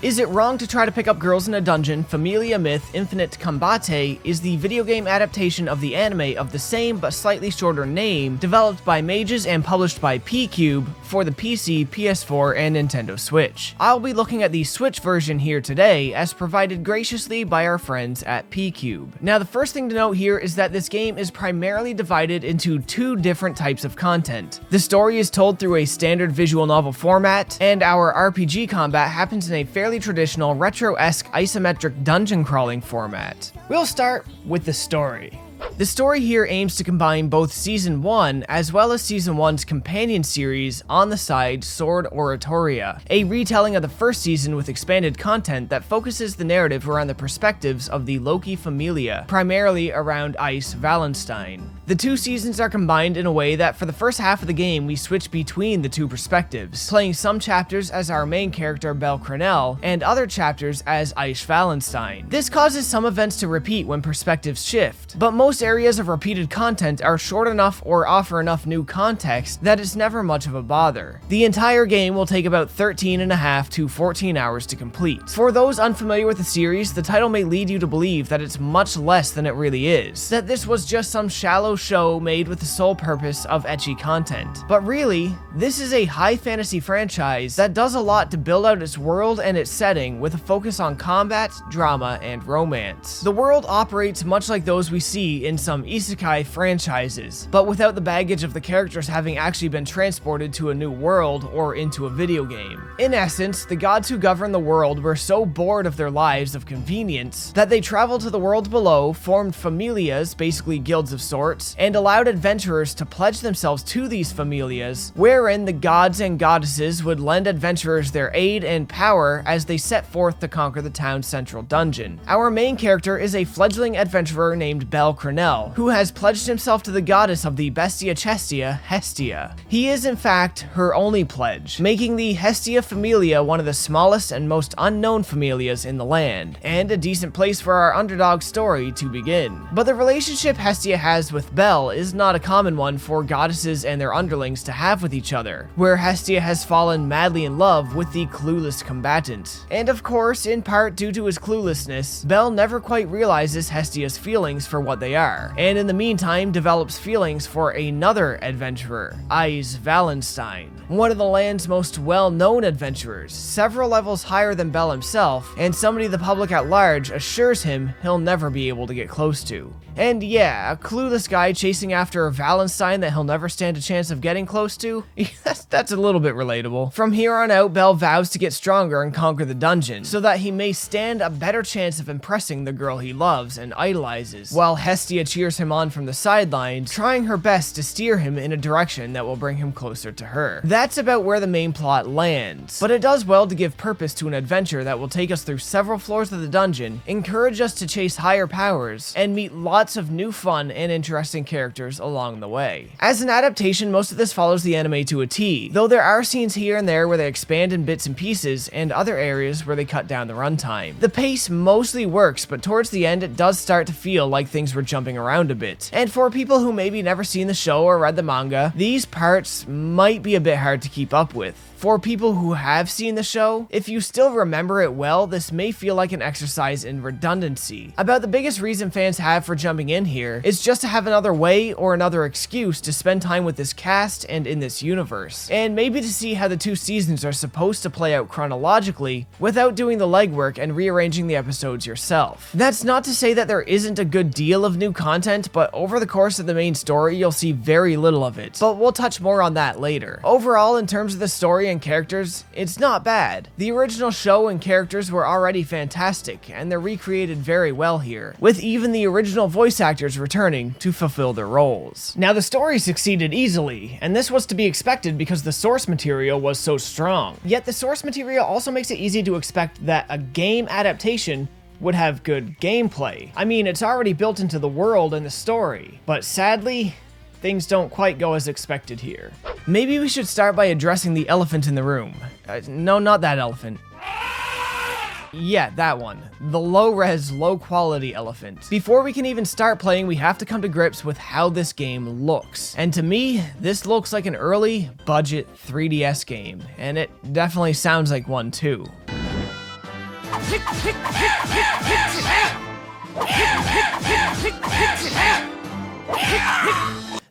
Is It Wrong to Try to Pick Up Girls in a Dungeon? Familia Myth Infinite Combate is the video game adaptation of the anime of the same but slightly shorter name, developed by mages and published by Pqube for the PC, PS4, and Nintendo Switch. I'll be looking at the Switch version here today, as provided graciously by our friends at Pqube. Now, the first thing to note here is that this game is primarily divided into two different types of content. The story is told through a standard visual novel format, and our RPG combat happens in a fairly traditional retro-esque isometric dungeon crawling format. We'll start with the story. The story here aims to combine both Season 1 as well as Season 1's companion series, On the Side, Sword Oratoria, a retelling of the first season with expanded content that focuses the narrative around the perspectives of the Loki Familia, primarily around Ice Wallenstein. The two seasons are combined in a way that for the first half of the game we switch between the two perspectives, playing some chapters as our main character Belle Crenel and other chapters as Ice Wallenstein. This causes some events to repeat when perspectives shift, but most areas of repeated content are short enough or offer enough new context that it's never much of a bother. The entire game will take about 13.5 to 14 hours to complete. For those unfamiliar with the series, the title may lead you to believe that it's much less than it really is, that this was just some shallow show made with the sole purpose of ecchi content. But really, this is a high fantasy franchise that does a lot to build out its world and its setting with a focus on combat, drama, and romance. The world operates much like those we see in some isekai franchises, but without the baggage of the characters having actually been transported to a new world or into a video game. In essence, the gods who govern the world were so bored of their lives of convenience that they traveled to the world below, formed familias, basically guilds of sorts, and allowed adventurers to pledge themselves to these familias, wherein the gods and goddesses would lend adventurers their aid and power as they set forth to conquer the town's central dungeon. Our main character is a fledgling adventurer named Belle Crenel, who has pledged himself to the goddess of the Bestia Chestia, Hestia. He is in fact her only pledge, making the Hestia Familia one of the smallest and most unknown familias in the land, and a decent place for our underdog story to begin. But the relationship Hestia has with Belle is not a common one for goddesses and their underlings to have with each other, where Hestia has fallen madly in love with the clueless combatant. And of course, in part due to his cluelessness, Belle never quite realizes Hestia's feelings for what they are, and in the meantime develops feelings for another adventurer, Ice Wallenstein, one of the land's most well-known adventurers, several levels higher than Belle himself, and somebody the public at large assures him he'll never be able to get close to. And yeah, a clueless guy chasing after a Wallenstein that he'll never stand a chance of getting close to? That's a little bit relatable. From here on out, Belle vows to get stronger and conquer the dungeon, so that he may stand a better chance of impressing the girl he loves and idolizes, while Hestia cheers him on from the sidelines, trying her best to steer him in a direction that will bring him closer to her. That's about where the main plot lands, but it does well to give purpose to an adventure that will take us through several floors of the dungeon, encourage us to chase higher powers, and meet lots of new fun and interesting characters along the way. As an adaptation, most of this follows the anime to a T, though there are scenes here and there where they expand in bits and pieces, and other areas where they cut down the runtime. The pace mostly works, but towards the end it does start to feel like things were jumping around a bit. And for people who maybe never seen the show or read the manga, these parts might be a bit hard to keep up with. For people who have seen the show, if you still remember it well, this may feel like an exercise in redundancy. About the biggest reason fans have for jumping in here is just to have another way or another excuse to spend time with this cast and in this universe, and maybe to see how the two seasons are supposed to play out chronologically without doing the legwork and rearranging the episodes yourself. That's not to say that there isn't a good deal of new content, but over the course of the main story you'll see very little of it, but we'll touch more on that later. Overall, in terms of the story and characters, it's not bad. The original show and characters were already fantastic, and they're recreated very well here, with even the original voice actors returning to fulfill their roles. Now, the story succeeded easily, and this was to be expected because the source material was so strong. Yet the source material also makes it easy to expect that a game adaptation would have good gameplay. I mean, it's already built into the world and the story, but sadly, things don't quite go as expected here. Maybe we should start by addressing the elephant in the room. No, not that elephant. Yeah, that one. The low-res, low-quality elephant. Before we can even start playing, we have to come to grips with how this game looks. And to me, this looks like an early, budget 3DS game, and it definitely sounds like one too.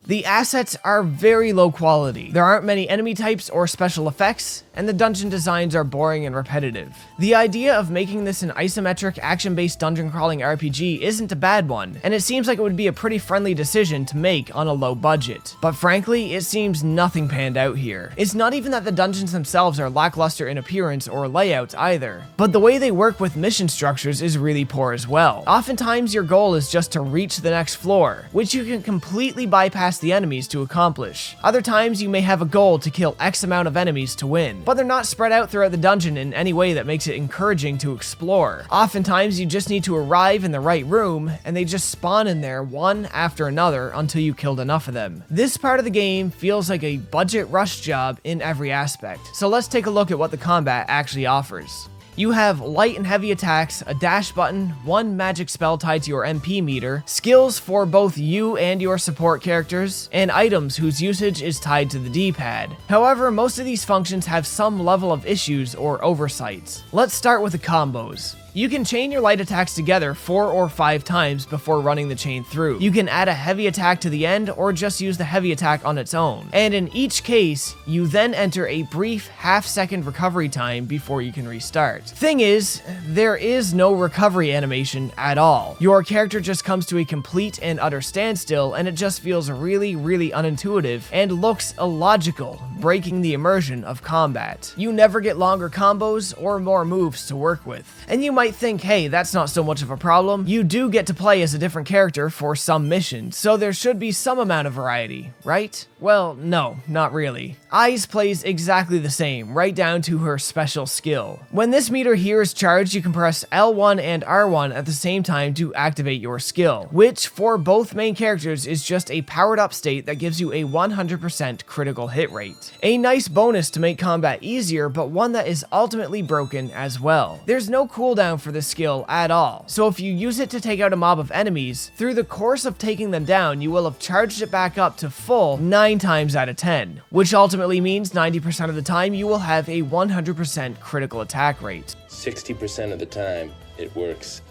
The assets are very low quality. There aren't many enemy types or special effects, and the dungeon designs are boring and repetitive. The idea of making this an isometric, action-based dungeon crawling RPG isn't a bad one, and it seems like it would be a pretty friendly decision to make on a low budget. But frankly, it seems nothing panned out here. It's not even that the dungeons themselves are lackluster in appearance or layout either, but the way they work with mission structures is really poor as well. Oftentimes your goal is just to reach the next floor, which you can completely bypass the enemies to accomplish. Other times you may have a goal to kill X amount of enemies to win, but they're not spread out throughout the dungeon in any way that makes it encouraging to explore. Oftentimes you just need to arrive in the right room and they just spawn in there one after another until you killed enough of them. This part of the game feels like a budget rush job in every aspect. So let's take a look at what the combat actually offers. You have light and heavy attacks, a dash button, one magic spell tied to your MP meter, skills for both you and your support characters, and items whose usage is tied to the D-pad. However, most of these functions have some level of issues or oversights. Let's start with the combos. You can chain your light attacks together 4 or 5 times before running the chain through. You can add a heavy attack to the end or just use the heavy attack on its own. And in each case, you then enter a brief half-second recovery time before you can restart. Thing is, there is no recovery animation at all. Your character just comes to a complete and utter standstill, and it just feels really unintuitive and looks illogical, breaking the immersion of combat. You never get longer combos or more moves to work with. And you might think, hey, that's not so much of a problem. You do get to play as a different character for some missions, so there should be some amount of variety, right? Well, no, not really. Eyes plays exactly the same, right down to her special skill. When this meter here is charged, you can press L1 and R1 at the same time to activate your skill, which for both main characters is just a powered up state that gives you a 100% critical hit rate. A nice bonus to make combat easier, but one that is ultimately broken as well. There's no cooldown for this skill at all, so if you use it to take out a mob of enemies, through the course of taking them down, you will have charged it back up to full 9 times out of 10, which ultimately means 90% of the time you will have a 100% critical attack rate. 60% of the time, it works.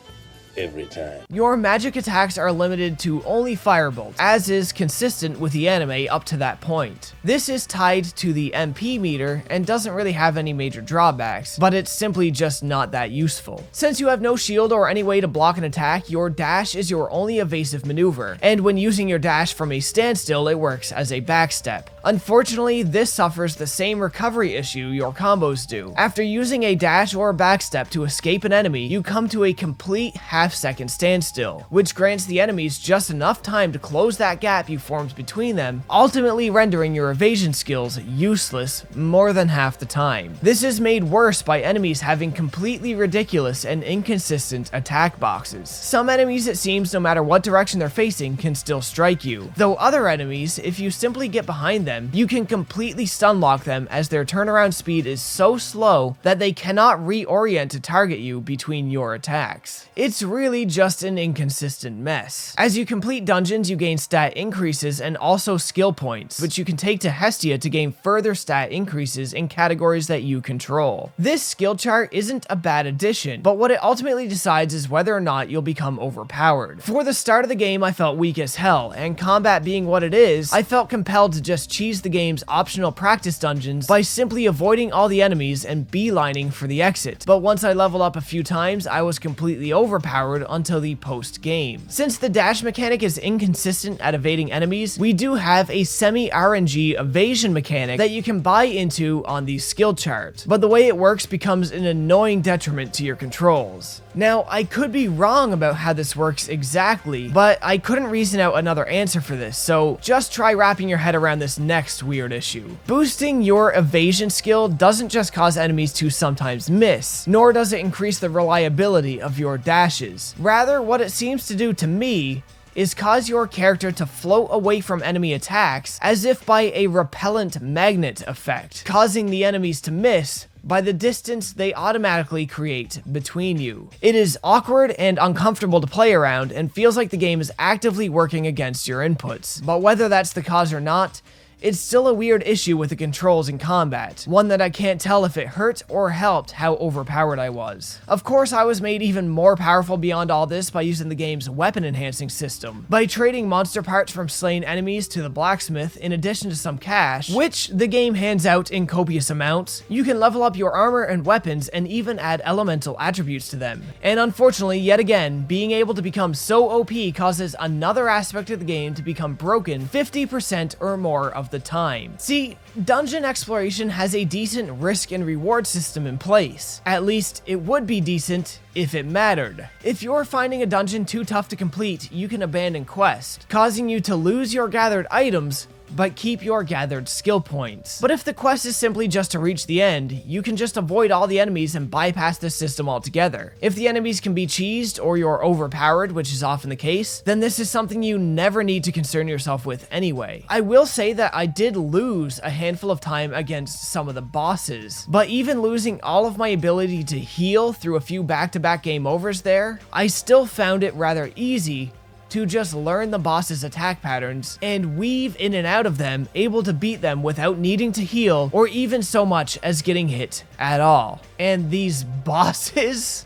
Every time. Your magic attacks are limited to only firebolt, as is consistent with the anime up to that point. This is tied to the MP meter and doesn't really have any major drawbacks, but it's simply just not that useful. Since you have no shield or any way to block an attack, your dash is your only evasive maneuver, and when using your dash from a standstill, it works as a backstep. Unfortunately, this suffers the same recovery issue your combos do. After using a dash or a backstep to escape an enemy, you come to a complete half-second standstill, which grants the enemies just enough time to close that gap you formed between them, ultimately rendering your evasion skills useless more than half the time. This is made worse by enemies having completely ridiculous and inconsistent attack boxes. Some enemies, it seems, no matter what direction they're facing, can still strike you, though other enemies, if you simply get behind them, you can completely stunlock them as their turnaround speed is so slow that they cannot reorient to target you between your attacks. It's really just an inconsistent mess. As you complete dungeons, you gain stat increases and also skill points, which you can take to Hestia to gain further stat increases in categories that you control. This skill chart isn't a bad addition, but what it ultimately decides is whether or not you'll become overpowered. For the start of the game, I felt weak as hell, and combat being what it is, I felt compelled to just cheese the game's optional practice dungeons by simply avoiding all the enemies and beelining for the exit. But once I leveled up a few times, I was completely overpowered until the post-game. Since the dash mechanic is inconsistent at evading enemies, we do have a semi-RNG evasion mechanic that you can buy into on the skill chart, but the way it works becomes an annoying detriment to your controls. Now, I could be wrong about how this works exactly, but I couldn't reason out another answer for this, so just try wrapping your head around this next weird issue. Boosting your evasion skill doesn't just cause enemies to sometimes miss, nor does it increase the reliability of your dashes. Rather, what it seems to do to me is cause your character to float away from enemy attacks as if by a repellent magnet effect, causing the enemies to miss by the distance they automatically create between you. It is awkward and uncomfortable to play around and feels like the game is actively working against your inputs, but whether that's the cause or not, it's still a weird issue with the controls in combat, one that I can't tell if it hurt or helped how overpowered I was. Of course, I was made even more powerful beyond all this by using the game's weapon enhancing system, by trading monster parts from slain enemies to the blacksmith in addition to some cash, which the game hands out in copious amounts. You can level up your armor and weapons and even add elemental attributes to them. And unfortunately, yet again, being able to become so OP causes another aspect of the game to become broken 50% or more of the time. See, dungeon exploration has a decent risk and reward system in place. At least it would be decent if it mattered. If you're finding a dungeon too tough to complete, you can abandon quest, causing you to lose your gathered items but keep your gathered skill points. But if the quest is simply just to reach the end, you can just avoid all the enemies and bypass the system altogether. If the enemies can be cheesed or you're overpowered, which is often the case, then this is something you never need to concern yourself with anyway. I will say that I did lose a handful of time against some of the bosses, but even losing all of my ability to heal through a few back-to-back game overs there, I still found it rather easy to just learn the boss's attack patterns and weave in and out of them, able to beat them without needing to heal or even so much as getting hit at all. And these bosses?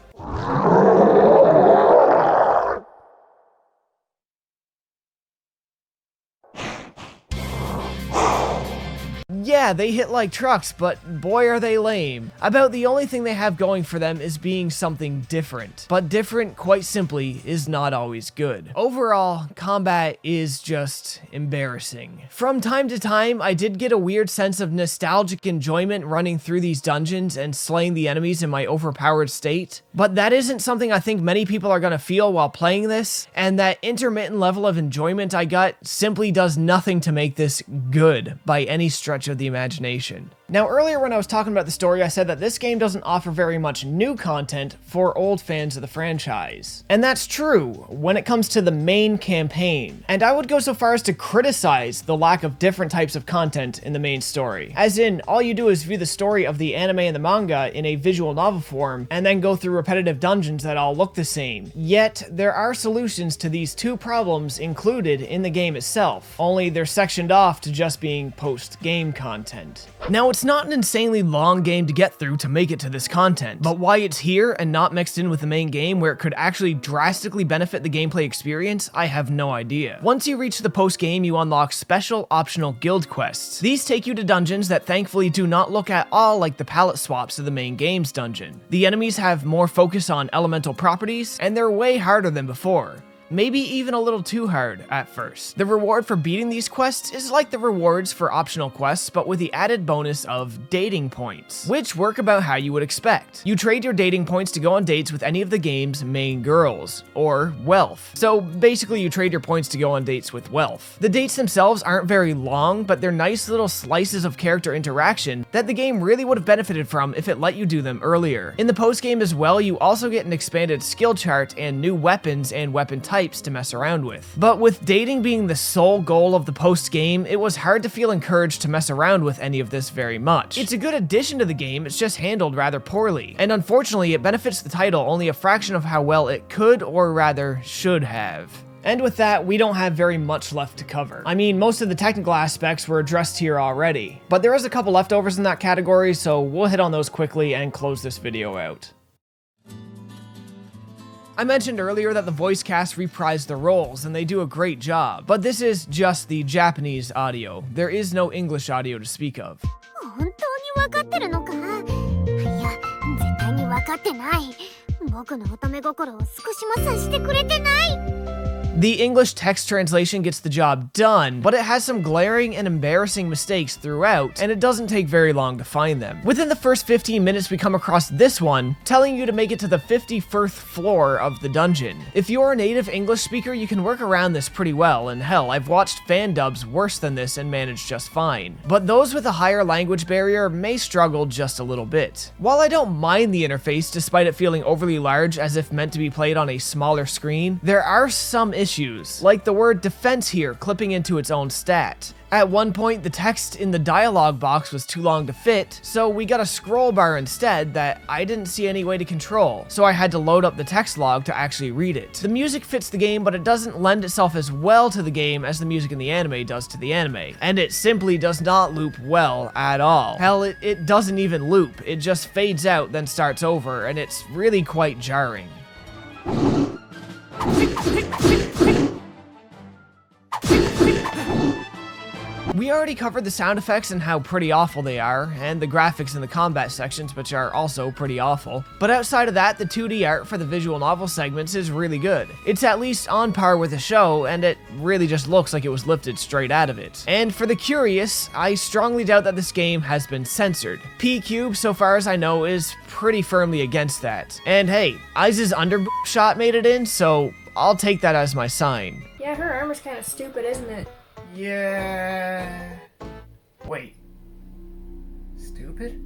Yeah, they hit like trucks, but boy are they lame. About the only thing they have going for them is being something different. But different, quite simply, is not always good. Overall, combat is just embarrassing. From time to time, I did get a weird sense of nostalgic enjoyment running through these dungeons and slaying the enemies in my overpowered state. But that isn't something I think many people are gonna feel while playing this, and that intermittent level of enjoyment I got simply does nothing to make this good by any stretch of the imagination. Now, earlier when I was talking about the story, I said that this game doesn't offer very much new content for old fans of the franchise. And that's true when it comes to the main campaign. And I would go so far as to criticize the lack of different types of content in the main story. As in, all you do is view the story of the anime and the manga in a visual novel form, and then go through repetitive dungeons that all look the same. Yet, there are solutions to these two problems included in the game itself, only they're sectioned off to just being post-game content. Now, it's not an insanely long game to get through to make it to this content, but why it's here and not mixed in with the main game where it could actually drastically benefit the gameplay experience, I have no idea. Once you reach the post-game, you unlock special optional guild quests. These take you to dungeons that thankfully do not look at all like the palette swaps of the main game's dungeon. The enemies have more focus on elemental properties, and they're way harder than before. Maybe even a little too hard at first. The reward for beating these quests is like the rewards for optional quests, but with the added bonus of dating points, which work about how you would expect. You trade your dating points to go on dates with any of the game's main girls, or wealth. So basically you trade your points to go on dates with wealth. The dates themselves aren't very long, but they're nice little slices of character interaction that the game really would have benefited from if it let you do them earlier. In the post-game as well, you also get an expanded skill chart and new weapons and weapon types to mess around with. But with dating being the sole goal of the post-game, it was hard to feel encouraged to mess around with any of this very much. It's a good addition to the game, it's just handled rather poorly. And unfortunately, it benefits the title only a fraction of how well it could, or rather, should have. And with that, we don't have very much left to cover. I mean, most of the technical aspects were addressed here already, but there is a couple leftovers in that category, so we'll hit on those quickly and close this video out. I mentioned earlier that the voice cast reprised the roles, and they do a great job, but this is just the Japanese audio. There is no English audio to speak of. 本当に分かってるのか？いや、絶対に分かってない。僕の乙女心を少しも察してくれてない。 The English text translation gets the job done, but it has some glaring and embarrassing mistakes throughout, and it doesn't take very long to find them. Within the first 15 minutes, we come across this one, telling you to make it to the 51st floor of the dungeon. If you're a native English speaker, you can work around this pretty well, and hell, I've watched fan dubs worse than this and managed just fine. But those with a higher language barrier may struggle just a little bit. While I don't mind the interface, despite it feeling overly large as if meant to be played on a smaller screen, there are some issues issues, like the word defense here clipping into its own stat. At one point, the text in the dialogue box was too long to fit, so we got a scroll bar instead that I didn't see any way to control, so I had to load up the text log to actually read it. The music fits the game, but it doesn't lend itself as well to the game as the music in the anime does to the anime, and it simply does not loop well at all. Hell, it doesn't even loop, it just fades out then starts over, and it's really quite jarring. We already covered the sound effects and how pretty awful they are, and the graphics in the combat sections, which are also pretty awful. But outside of that, the 2D art for the visual novel segments is really good. It's at least on par with the show, and it really just looks like it was lifted straight out of it. And for the curious, I strongly doubt that this game has been censored. Pqube, so far as I know, is pretty firmly against that. And hey, Iz's under shot made it in, so I'll take that as my sign. Yeah, her armor's kind of stupid, isn't it? Yeah. Wait. Stupid?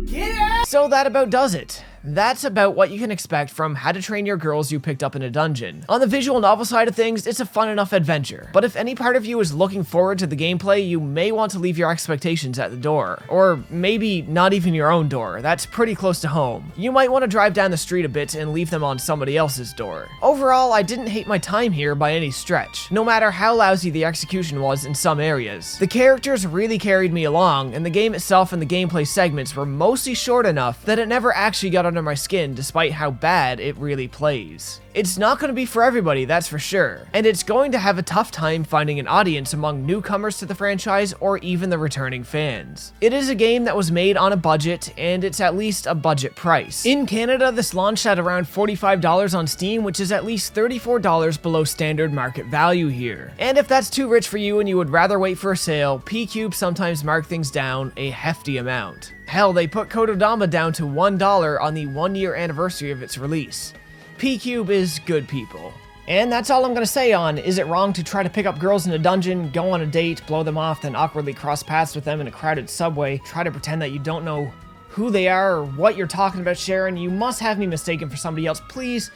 Yeah! So that about does it. That's about what you can expect from How to Train Your Girls you picked up in a dungeon. On the visual novel side of things, it's a fun enough adventure, but if any part of you is looking forward to the gameplay, you may want to leave your expectations at the door. Or maybe not even your own door, that's pretty close to home. You might want to drive down the street a bit and leave them on somebody else's door. Overall, I didn't hate my time here by any stretch, no matter how lousy the execution was in some areas. The characters really carried me along, and the game itself and the gameplay segments were mostly short enough that it never actually got under my skin despite how bad it really plays. It's not going to be for everybody, that's for sure, and it's going to have a tough time finding an audience among newcomers to the franchise or even the returning fans. It is a game that was made on a budget, and it's at least a budget price. In Canada, this launched at around $45 on Steam, which is at least $34 below standard market value here. And if that's too rich for you and you would rather wait for a sale, Pqube sometimes mark things down a hefty amount. Hell, they put Kododama down to $1 on the 1-year anniversary of its release. Pqube is good people. And that's all I'm gonna say on, is it wrong to try to pick up girls in a dungeon, go on a date, blow them off, then awkwardly cross paths with them in a crowded subway, try to pretend that you don't know who they are or what you're talking about, Sharon? You must have me mistaken for somebody else. Please,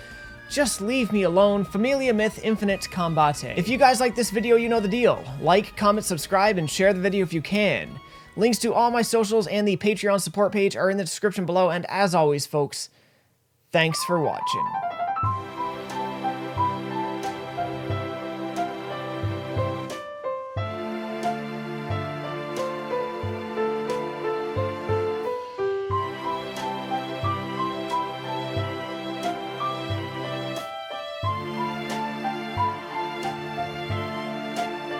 just leave me alone. Familia Myth Infinite Combate. If you guys like this video, you know the deal. Like, comment, subscribe, and share the video if you can. Links to all my socials and the Patreon support page are in the description below, and as always, folks, thanks for watching.